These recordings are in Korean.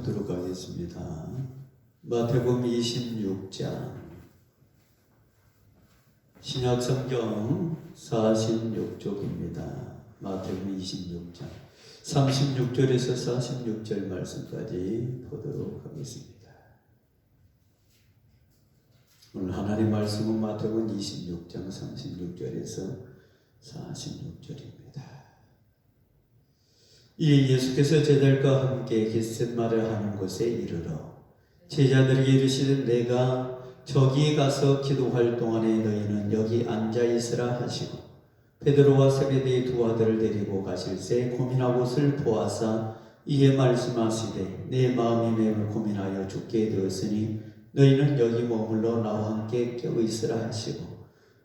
보도록 하겠습니다. 마태복음 26장 신약성경 46쪽입니다. 마태복음 26장 36절에서 46절 말씀까지 보도록 하겠습니다. 오늘 하나님 말씀은 마태복음 26장 36절에서 46절입니다. 이 예수께서 제자들과 함께 겟셋마를 하는 곳에 이르러 제자들에게 이르시되 내가 저기 가서 기도할 동안에 너희는 여기 앉아 있으라 하시고 베드로와 세베대의 두 아들을 데리고 가실새 고민하고 슬퍼하사 이에 말씀하시되 내 마음이 매우 고민하여 죽게 되었으니 너희는 여기 머물러 나와 함께 깨어 있으라 하시고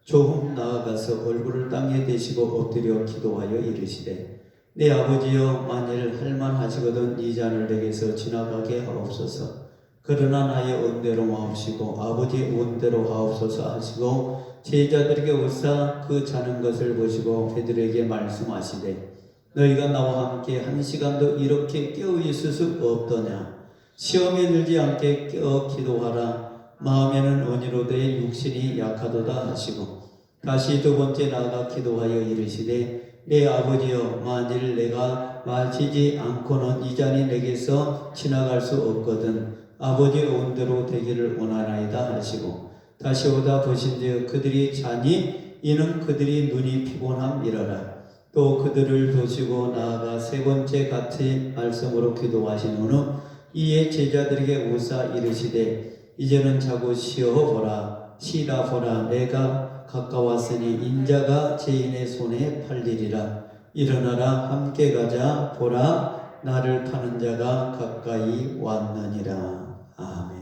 조금 나아가서 얼굴을 땅에 대시고 엎드려 기도하여 이르시되 내 아버지여 만일 할만하시거든 이 잔을 내게서 지나가게 하옵소서. 그러나 나의 원대로 마옵시고 아버지의 원대로 하옵소서 하시고 제자들에게 오사 그 자는 것을 보시고 베드로에게 말씀하시되 너희가 나와 함께 한 시간도 이렇게 깨어 있을 수 없더냐. 시험에 들지 않게 깨어 기도하라. 마음에는 언의로되 육신이 약하도다 하시고 다시 두 번째 나아가 기도하여 이르시되 내 아버지여 만일 내가 마시지 않고는 이 잔이 내게서 지나갈 수 없거든 아버지의 온대로 되기를 원하나이다 하시고 다시 오다 보신즉 그들이 자니 이는 그들이 눈이 피곤함이러라. 또 그들을 보시고 나아가 세 번째 같이 말씀으로 기도하신 후는 이에 제자들에게 오사 이르시되 이제는 자고 쉬어보라. 쉬라 보라. 내가 가까웠으니 인자가 죄인의 손에 팔리리라. 일어나라 함께 가자. 보라 나를 파는 자가 가까이 왔느니라. 아멘.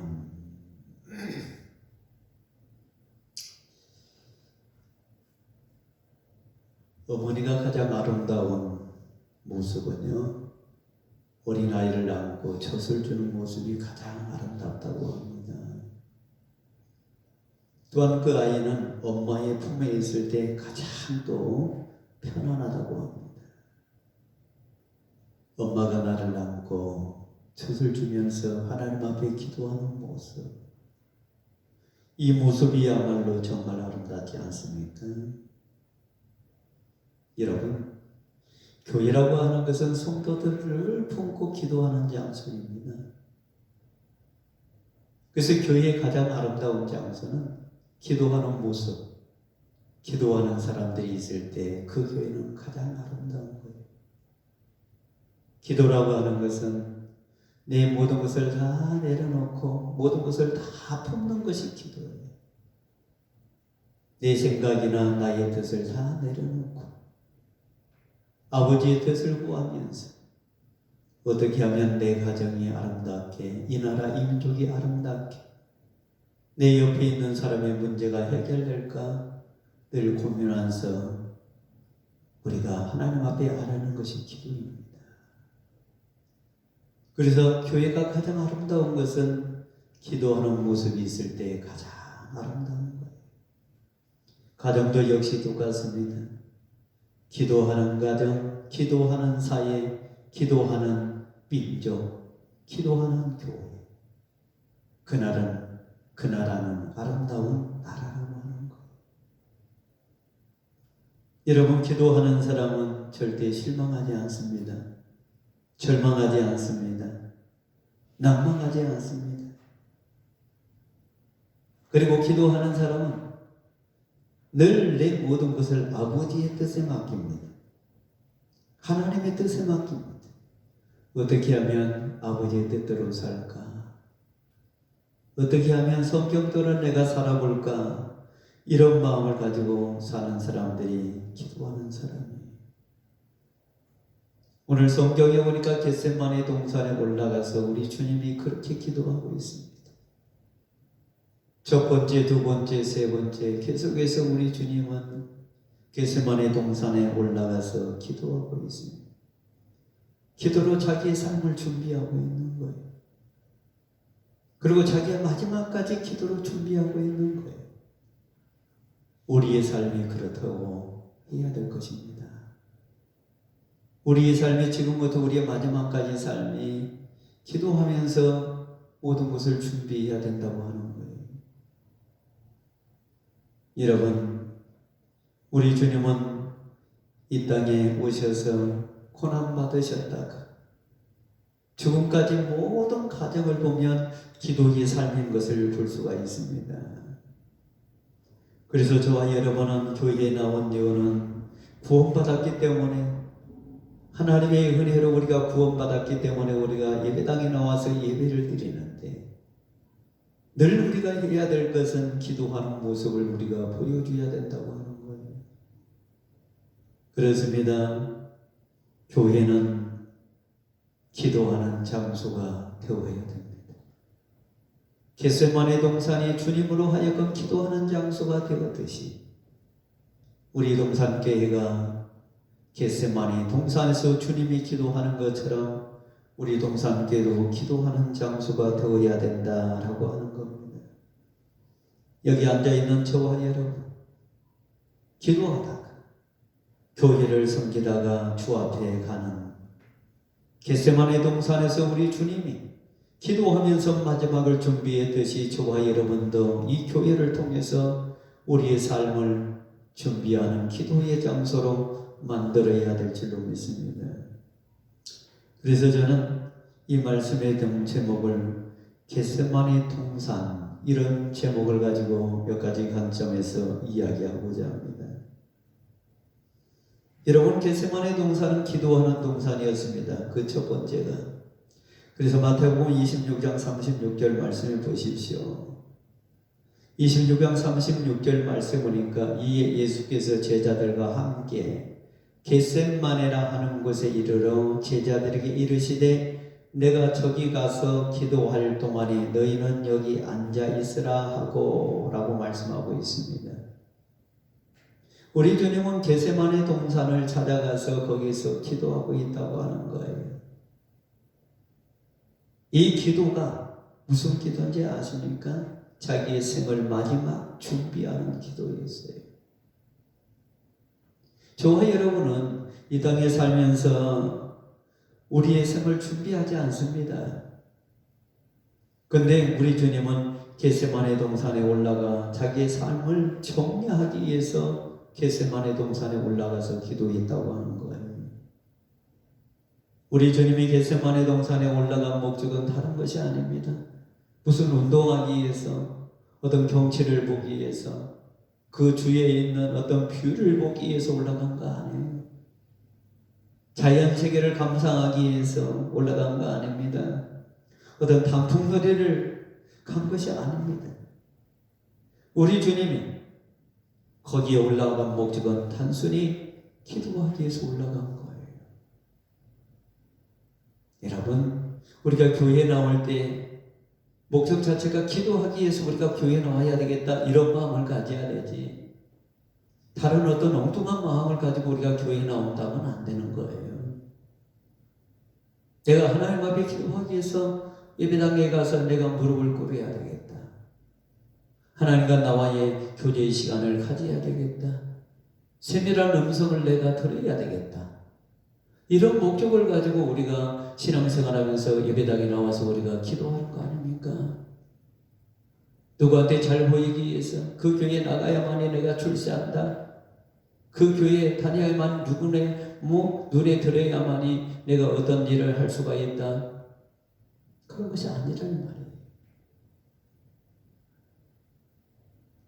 어머니가 가장 아름다운 모습은요 어린아이를 안고 젖을 주는 모습이 가장 아름답다고 합니다. 또한 그 아이는 엄마의 품에 있을 때 가장 또 편안하다고 합니다. 엄마가 나를 안고 젖을 주면서 하나님 앞에 기도하는 모습, 이 모습이야말로 정말 아름답지 않습니까? 여러분, 교회라고 하는 것은 성도들을 품고 기도하는 장소입니다. 그래서 교회의 가장 아름다운 장소는 기도하는 모습, 기도하는 사람들이 있을 때 그 교회는 가장 아름다운 거예요. 기도라고 하는 것은 내 모든 것을 다 내려놓고 모든 것을 다 품는 것이 기도예요. 내 생각이나 나의 뜻을 다 내려놓고 아버지의 뜻을 구하면서 어떻게 하면 내 가정이 아름답게, 이 나라 이 민족이 아름답게, 내 옆에 있는 사람의 문제가 해결될까 늘 고민하면서 우리가 하나님 앞에 아뢰는 것이 기도입니다. 그래서 교회가 가장 아름다운 것은 기도하는 모습이 있을 때 가장 아름다운 거예요. 가정도 역시 똑같습니다. 기도하는 가정, 기도하는 사회, 기도하는 민족, 기도하는 교회. 그 나라는 아름다운 나라라고 하는 거예요. 여러분, 기도하는 사람은 절대 실망하지 않습니다. 절망하지 않습니다. 낭망하지 않습니다. 그리고 기도하는 사람은 늘 내 모든 것을 아버지의 뜻에 맡깁니다. 하나님의 뜻에 맡깁니다. 어떻게 하면 아버지의 뜻대로 살까? 어떻게 하면 성경대로 내가 살아볼까? 이런 마음을 가지고 사는 사람들이 기도하는 사람이에요. 오늘 성경에 보니까 겟셋마네 동산에 올라가서 우리 주님이 그렇게 기도하고 있습니다. 첫 번째, 두 번째, 세 번째 계속해서 우리 주님은 겟셋마네 동산에 올라가서 기도하고 있습니다. 기도로 자기의 삶을 준비하고 있는 거예요. 그리고 자기의 마지막까지 기도로 준비하고 있는 거예요. 우리의 삶이 그렇다고 해야 될 것입니다. 우리의 삶이 지금부터 우리의 마지막까지 삶이 기도하면서 모든 것을 준비해야 된다고 하는 거예요. 여러분, 우리 주님은 이 땅에 오셔서 고난 받으셨다가 죽음까지 모든 과정을 보면 기도의 삶인 것을 볼 수가 있습니다. 그래서 저와 여러분은 교회에 나온 이유는 구원받았기 때문에, 하나님의 은혜로 우리가 구원받았기 때문에 우리가 예배당에 나와서 예배를 드리는데, 늘 우리가 해야 될 것은 기도하는 모습을 우리가 보여줘야 된다고 하는 거예요. 그렇습니다. 교회는 기도하는 장소가 되어야 됩니다. 겟세마네 동산이 주님으로 하여금 기도하는 장소가 되었듯이, 우리 동산교회가 겟세마네 동산에서 주님이 기도하는 것처럼 우리 동산교회도 기도하는 장소가 되어야 된다라고 하는 겁니다. 여기 앉아있는 저와 여러분, 기도하다가 교회를 섬기다가 주 앞에 가는 겟세마네 동산에서 우리 주님이 기도하면서 마지막을 준비했듯이 저와 여러분도 이 교회를 통해서 우리의 삶을 준비하는 기도의 장소로 만들어야 될 줄로 믿습니다. 그래서 저는 이 말씀의 제목을 겟세마네 동산, 이런 제목을 가지고 몇 가지 관점에서 이야기하고자 합니다. 여러분, 겟세마네 동산은 기도하는 동산이었습니다. 그 첫 번째가. 그래서 마태복음 26장 36절 말씀을 보십시오. 26장 36절 말씀 보니까, 이에 예수께서 제자들과 함께 겟세마네라 하는 곳에 이르러 제자들에게 이르시되, 내가 저기 가서 기도할 동안에 너희는 여기 앉아 있으라 하고 라고 말씀하고 있습니다. 우리 주님은 겟세마네 동산을 찾아가서 거기서 기도하고 있다고 하는 거예요. 이 기도가 무슨 기도인지 아십니까? 자기의 생을 마지막 준비하는 기도였어요. 저와 여러분은 이 땅에 살면서 우리의 생을 준비하지 않습니다. 그런데 우리 주님은 겟세마네 동산에 올라가 자기의 삶을 정리하기 위해서 겟세마네 동산에 올라가서 기도했다고 하는 거예요. 우리 주님이 겟세마네 동산에 올라간 목적은 다른 것이 아닙니다. 무슨 운동하기 위해서, 어떤 경치를 보기 위해서, 그 주위에 있는 어떤 뷰를 보기 위해서 올라간 거 아니에요. 자연 세계를 감상하기 위해서 올라간 거 아닙니다. 어떤 단풍거리를 간 것이 아닙니다. 우리 주님이 거기에 올라간 목적은 단순히 기도하기 위해서 올라간 거예요. 여러분, 우리가 교회에 나올 때 목적 자체가 기도하기 위해서 우리가 교회에 나와야 되겠다, 이런 마음을 가져야 되지, 다른 어떤 엉뚱한 마음을 가지고 우리가 교회에 나온다면 안 되는 거예요. 내가 하나님 앞에 기도하기 위해서 예배당에 가서 내가 무릎을 꿇어야 되겠다, 하나님과 나와의 교제의 시간을 가져야 되겠다, 세밀한 음성을 내가 들어야 되겠다, 이런 목적을 가지고 우리가 신앙생활하면서 예배당에 나와서 우리가 기도하는 거 아닙니까? 누구한테 잘 보이기 위해서, 그 교회에 나가야만이 내가 출세한다, 그 교회에 다녀야만 누구네 눈에 들어야만이 내가 어떤 일을 할 수가 있다, 그런 것이 아니라는 말이에요.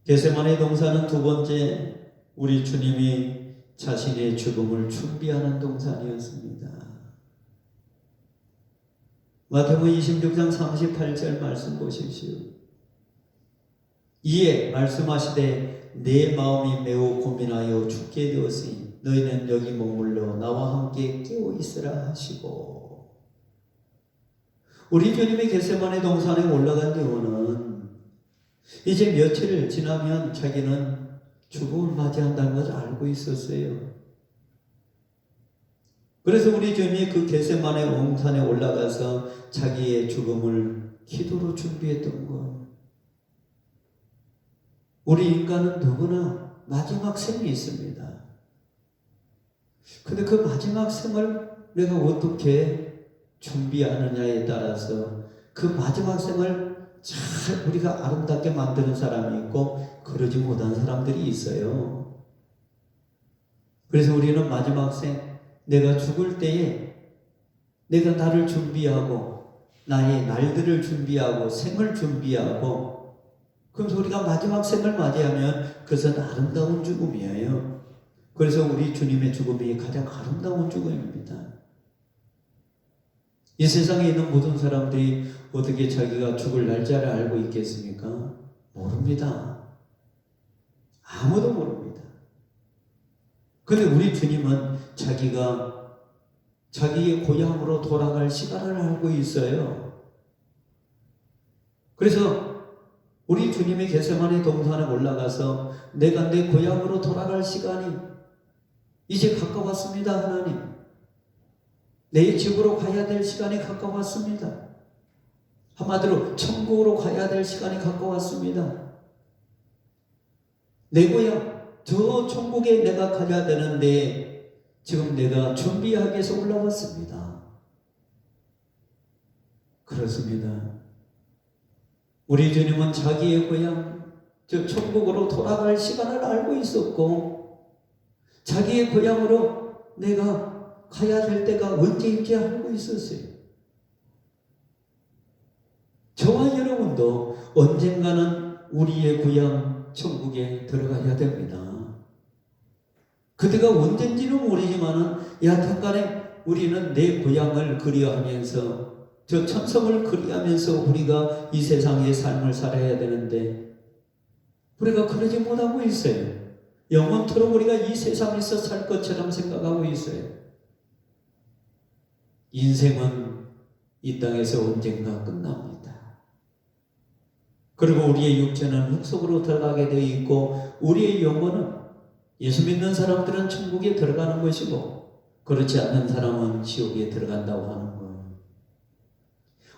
겟세마네 동산은 두 번째, 우리 주님이 자신의 죽음을 준비하는 동산이었습니다. 마태복음 26장 38절 말씀 보십시오. 이에 말씀하시되 내 마음이 매우 고민하여 죽게 되었으니 너희는 여기 머물러 나와 함께 깨어 있으라 하시고. 우리 주님이 겟세마네 동산에 올라간 이유는 이제 며칠 지나면 자기는 죽음을 맞이한다는 것을 알고 있었어요. 그래서 우리 주님이 그 겟세마네 동산에 올라가서 자기의 죽음을 기도로 준비했던 것. 우리 인간은 누구나 마지막 생이 있습니다. 근데 그 마지막 생을 내가 어떻게 준비하느냐에 따라서 그 마지막 생을 잘 우리가 아름답게 만드는 사람이 있고 그러지 못한 사람들이 있어요. 그래서 우리는 마지막 생, 내가 죽을 때에 내가 나를 준비하고 나의 날들을 준비하고 생을 준비하고 그래서 우리가 마지막 생을 맞이하면 그것은 아름다운 죽음이에요. 그래서 우리 주님의 죽음이 가장 아름다운 죽음입니다. 이 세상에 있는 모든 사람들이 어떻게 자기가 죽을 날짜를 알고 있겠습니까? 모릅니다. 아무도 모릅니다. 그런데 우리 주님은 자기가 자기의 고향으로 돌아갈 시간을 알고 있어요. 그래서 우리 주님이 겟세마네 동산에 올라가서 내가 내 고향으로 돌아갈 시간이 이제 가까웠습니다. 하나님, 내 집으로 가야 될 시간이 가까웠습니다. 한마디로 천국으로 가야 될 시간이 가까웠습니다. 내 고향, 저 천국에 내가 가야 되는데 지금 내가 준비하기 위해서 올라왔습니다. 그렇습니다. 우리 주님은 자기의 고향, 저 천국으로 돌아갈 시간을 알고 있었고 자기의 고향으로 내가 가야 될 때가 언제인지 알고 있었어요. 저와 여러분도 언젠가는 우리의 고향 천국에 들어가야 됩니다. 그때가 언젠지는 모르지만은 여하튼간에 우리는 내 고향을 그리워하면서 저 천성을 그리워하면서 우리가 이 세상의 삶을 살아야 되는데 우리가 그러지 못하고 있어요. 영원토록 우리가 이 세상에서 살 것처럼 생각하고 있어요. 인생은 이 땅에서 언젠가 끝납니다. 그리고 우리의 육체는 흙속으로 들어가게 되어 있고 우리의 영혼은 예수 믿는 사람들은 천국에 들어가는 것이고 그렇지 않는 사람은 지옥에 들어간다고 하는 거예요.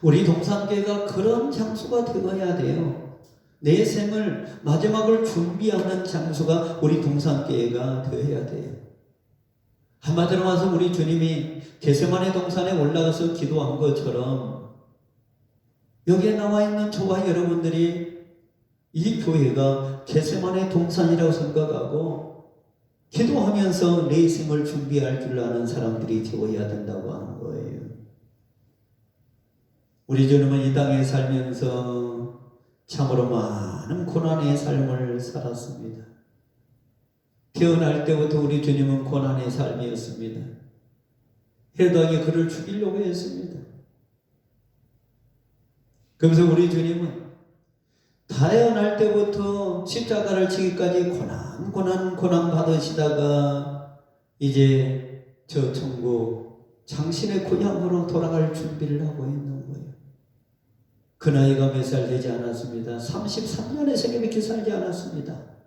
우리 동산교회가 그런 장소가 되어야 돼요. 내 생을 마지막을 준비하는 장소가 우리 동산교회가 되어야 돼요. 한마디로 말해서 우리 주님이 겟세마네 동산에 올라가서 기도한 것처럼 여기에 나와 있는 저와 여러분들이 이 교회가 겟세마네 동산이라고 생각하고 기도하면서 내 생을 준비할 줄 아는 사람들이 되어야 된다고 하는 거예요. 우리 주님은 이 땅에 살면서 참으로 많은 고난의 삶을 살았습니다. 태어날 때부터 우리 주님은 고난의 삶이었습니다. 헤롯이 그를 죽이려고 했습니다. 그래서 우리 주님은 태어날 때부터 십자가를 지기까지 고난 받으시다가 이제 저 천국 당신의 고향으로 돌아갈 준비를 하고 있는 거예요. 그 나이가 몇 살 되지 않았습니다. 33년의 생애밖에 살지 않았습니다.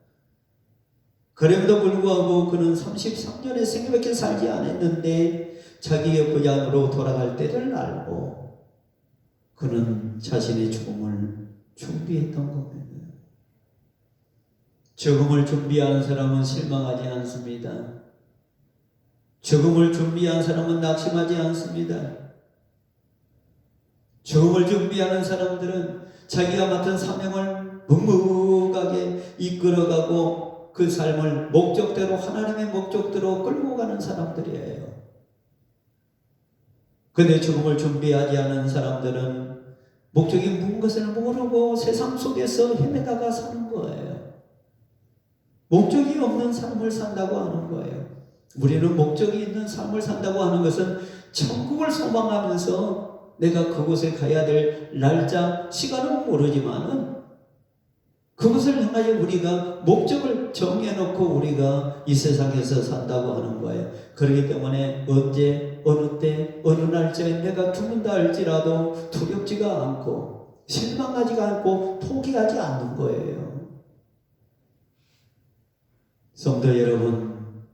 그럼에도 불구하고 그는 33년의 생애밖에 살지 않았는데 자기의 고향으로 돌아갈 때를 알고 그는 자신의 죽음을 준비했던 겁니다. 죽음을 준비한 사람은 실망하지 않습니다. 죽음을 준비한 사람은 낙심하지 않습니다. 죽음을 준비하는 사람들은 자기가 맡은 사명을 묵묵하게 이끌어가고 그 삶을 목적대로 하나님의 목적대로 끌고 가는 사람들이에요. 그런데 죽음을 준비하지 않은 사람들은 목적이 무엇을 모르고 세상 속에서 헤매다가 사는 거예요. 목적이 없는 삶을 산다고 하는 거예요. 우리는 목적이 있는 삶을 산다고 하는 것은 천국을 소망하면서 내가 그곳에 가야 될 날짜, 시간은 모르지만은 그것을 향하여 우리가 목적을 정해놓고 우리가 이 세상에서 산다고 하는 거예요. 그렇기 때문에 언제, 어느 때, 어느 날짜에 내가 죽는다 할지라도 두렵지가 않고 실망하지가 않고 포기하지 않는 거예요. 성도 여러분,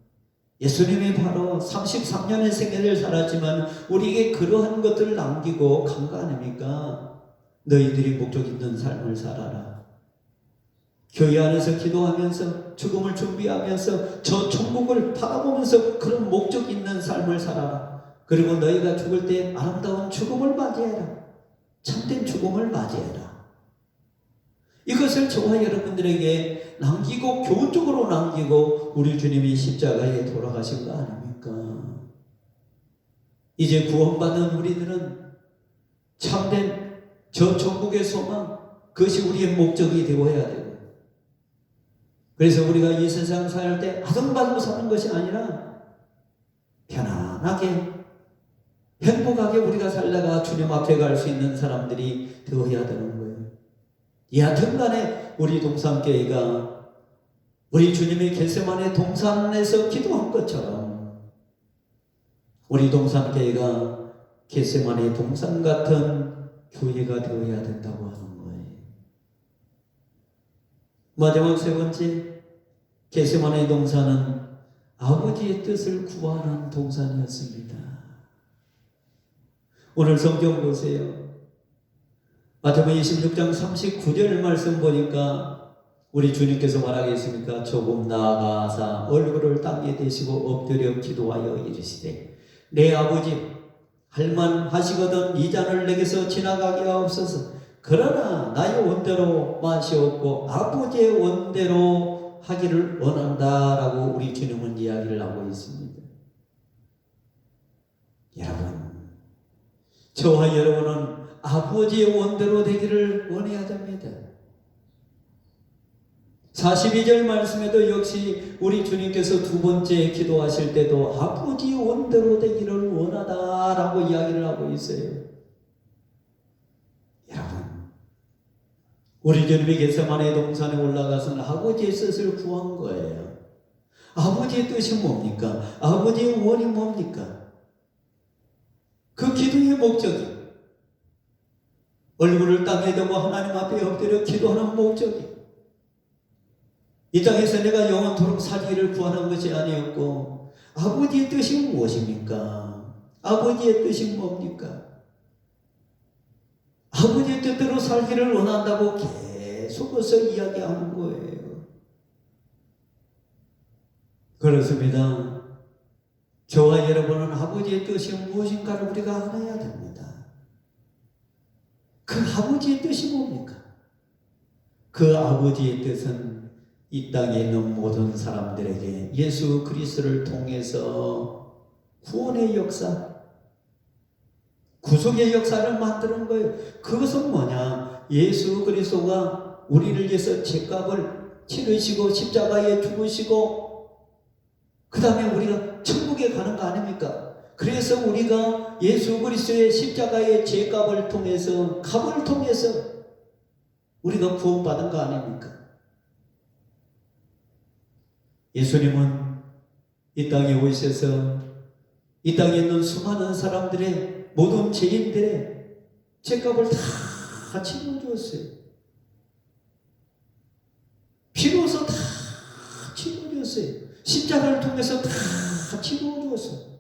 예수님이 바로 33년의 생애를 살았지만 우리에게 그러한 것들을 남기고 간 거 아닙니까? 너희들이 목적 있는 삶을 살아라. 교회 안에서 기도하면서 죽음을 준비하면서 저 천국을 바라보면서 그런 목적 있는 삶을 살아라. 그리고 너희가 죽을 때 아름다운 죽음을 맞이해라. 참된 죽음을 맞이해라. 이것을 저와 여러분들에게 남기고 교훈적으로 남기고 우리 주님이 십자가에 돌아가신 거 아닙니까? 이제 구원받은 우리들은 참된 저 천국의 소망, 그것이 우리의 목적이 되어야 되고, 그래서 우리가 이 세상 살 때 아등바등 사는 것이 아니라 편안하게 행복하게 우리가 살다가 주님 앞에 갈 수 있는 사람들이 되어야 되는 거예요. 여하튼간에 우리 동산교회가 우리 주님이 겟세마네 동산에서 기도한 것처럼 우리 동산교회가 겟세마네 동산 같은 교회가 되어야 된다고 하는 거예요. 마지막 세 번째, 겟세마네 동산은 아버지의 뜻을 구하는 동산이었습니다. 오늘 성경 보세요. 마태복음 26장 39절 말씀 보니까 우리 주님께서 말하겠습니까? 조금 나아가사 얼굴을 땅에 대시고 엎드려 기도하여 이르시되 내 아버지 할만하시거든 이 잔을 내게서 지나가게 하옵소서. 그러나 나의 원대로 마시옵고 아버지의 원대로 하기를 원한다라고 우리 주님은 이야기를 하고 있습니다. 여러분, 저와 여러분은 아버지의 원대로 되기를 원해야 됩니다. 42절 말씀에도 역시 우리 주님께서 두 번째 기도하실 때도 아버지의 원대로 되기를 원하다라고 이야기를 하고 있어요. 여러분, 우리 주님이 겟세마네 동산에 올라가서는 아버지의 뜻을 구한 거예요. 아버지의 뜻이 뭡니까? 아버지의 원이 뭡니까? 그 기도의 목적이 얼굴을 땅에 대고 하나님 앞에 엎드려 기도하는 목적이 이 땅에서 내가 영원토록 살기를 구하는 것이 아니었고, 아버지의 뜻이 무엇입니까? 아버지의 뜻이 뭡니까? 아버지의 뜻대로 살기를 원한다고 계속해서 이야기하는 거예요. 그렇습니다. 저와 여러분은 아버지의 뜻이 무엇인가를 우리가 알아야 됩니다. 그 아버지의 뜻이 뭡니까? 그 아버지의 뜻은 이 땅에 있는 모든 사람들에게 예수 그리스도를 통해서 구원의 역사, 구속의 역사를 만드는 거예요. 그것은 뭐냐? 예수 그리스도가 우리를 위해서 죄값을 치르시고 십자가에 죽으시고 그 다음에 우리가 천국에 가는 거 아닙니까? 그래서 우리가 예수 그리스도의 십자가의 죄값을 통해서, 값을 통해서 우리가 구원받은 거 아닙니까? 예수님은 이 땅에 오셔서 이 땅에 있는 수많은 사람들의 모든 죄인들의 죄값을 다 치러주었어요. 비로소 다 치러주었어요. 십자가를 통해서 다 치러주었어요.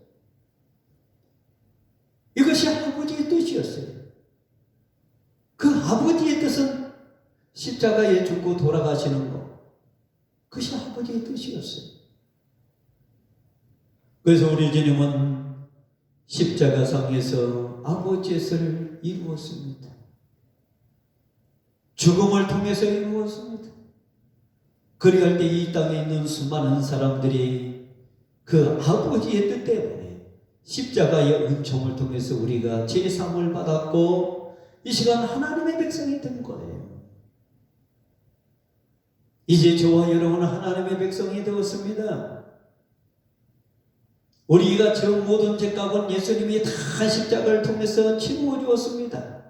이것이 아버지의 뜻이었어요. 그 아버지의 뜻은 십자가에 죽고 돌아가시는 것, 그것이 아버지의 뜻이었어요. 그래서 우리 주님은 십자가상에서 아버지의 뜻을 이루었습니다. 죽음을 통해서 이루었습니다. 그리할 때 이 땅에 있는 수많은 사람들이 그 아버지의 뜻 때문에 십자가의 은총을 통해서 우리가 제사함을 받았고 이 시간 하나님의 백성이 된 거예요. 이제 저와 여러분은 하나님의 백성이 되었습니다. 우리가 저 모든 죄값은 예수님이 다 십자가를 통해서 치루어 주었습니다.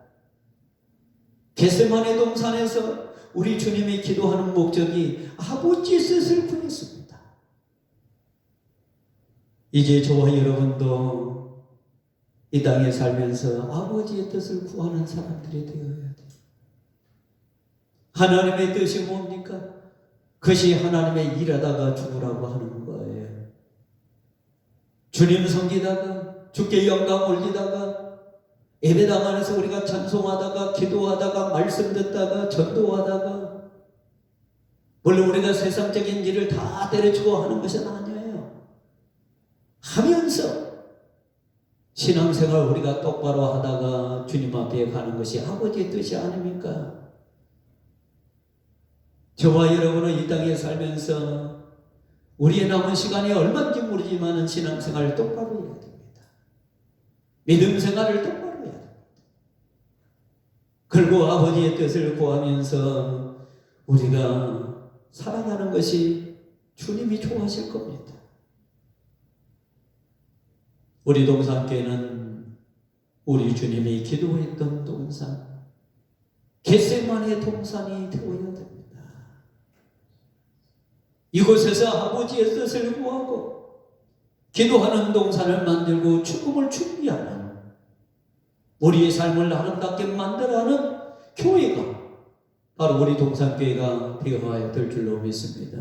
겟세마네 동산에서 우리 주님이 기도하는 목적이 아버지의 뜻을 구했습니다. 이제 저와 여러분도 이 땅에 살면서 아버지의 뜻을 구하는 사람들이 되어야 돼요. 하나님의 뜻이 뭡니까? 그것이 하나님의 일하다가 죽으라고 하는 거예요. 주님 섬기다가, 주께 영광 올리다가, 예배당 안에서 우리가 찬송하다가, 기도하다가, 말씀 듣다가, 전도하다가, 물론 우리가 세상적인 일을 다 때려치고 하는 것은 아니에요. 하면서 신앙생활 우리가 똑바로 하다가 주님 앞에 가는 것이 아버지의 뜻이 아닙니까? 저와 여러분은 이 땅에 살면서 우리의 남은 시간이 얼마인지 모르지만 신앙생활을 똑바로 해야 됩니다. 믿음 생활을 똑바로 해야 됩니다. 그리고 아버지의 뜻을 구하면서 우리가 살아가는 것이 주님이 좋아하실 겁니다. 우리 동산교회는 우리 주님이 기도했던 동산, 겟세마네 동산이 되어야 됩니다. 이곳에서 아버지의 뜻을 구하고 기도하는 동산을 만들고 죽음을 준비하는, 우리의 삶을 아름답게 만들어가는 교회가 바로 우리 동산교회가 되어야 될 줄로 믿습니다.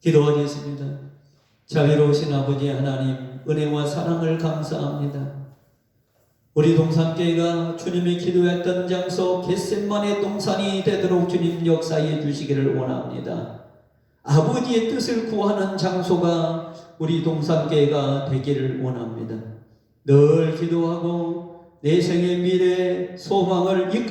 기도하겠습니다. 자비로우신 아버지 하나님, 은혜와 사랑을 감사합니다. 우리 동산교회가 주님이 기도했던 장소 겟세마네 동산이 되도록 주님 역사해 주시기를 원합니다. 아버지의 뜻을 구하는 장소가 우리 동산교회가 되기를 원합니다. 늘 기도하고 내 생의 미래 소망을 이끌